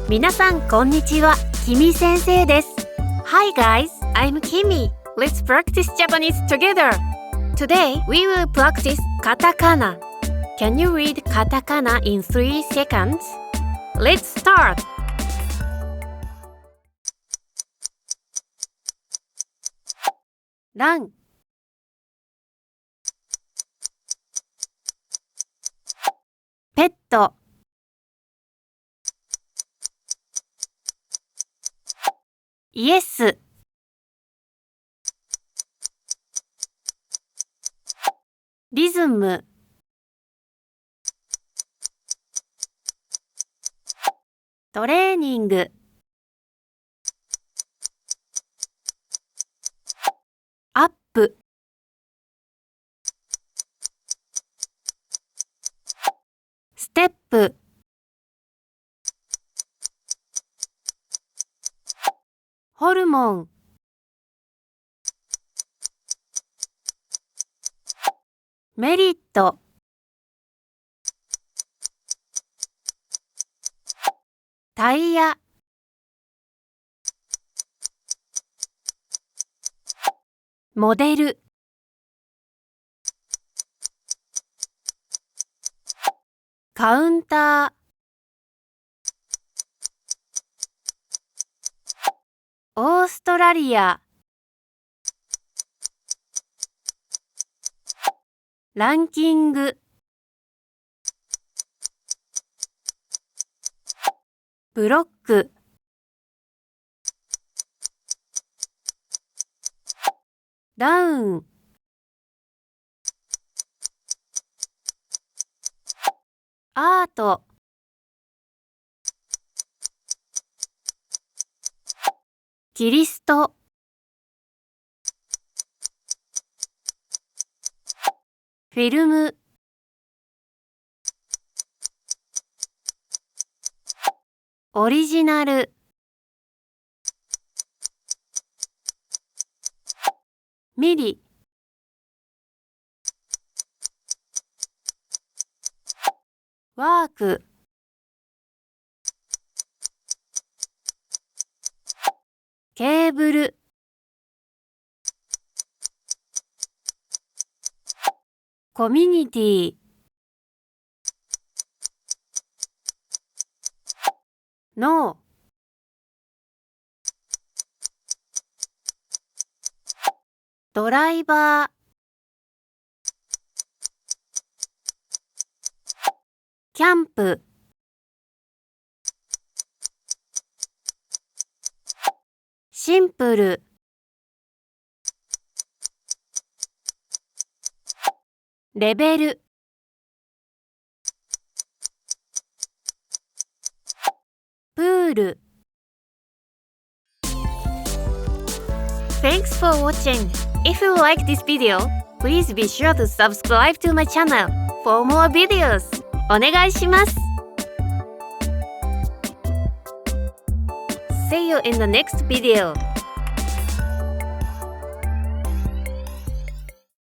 皆さんこんにちは、キミ先生です。Hi guys, I'm Kimi. Let's practice Japanese together. Today we will practice katakana. Can you read katakana in 3 seconds? Let's start. ラン、ペット、イエス、リズム、トレーニング、アップ、ステップ、ホルモン、メリット、タイヤ、モデル、カウンター、オーストラリア、ランキング、ブロック、ダウン、アート、キリスト、フィルム、オリジナル、ミリ、ワーク、ケーブル、コミュニティ、脳、ドライバー、キャンプ、シンプル、レベル、プール。Thanks for watching. If you like this video, please be sure to subscribe to my channel for more videos. お願いします。See you in the next video.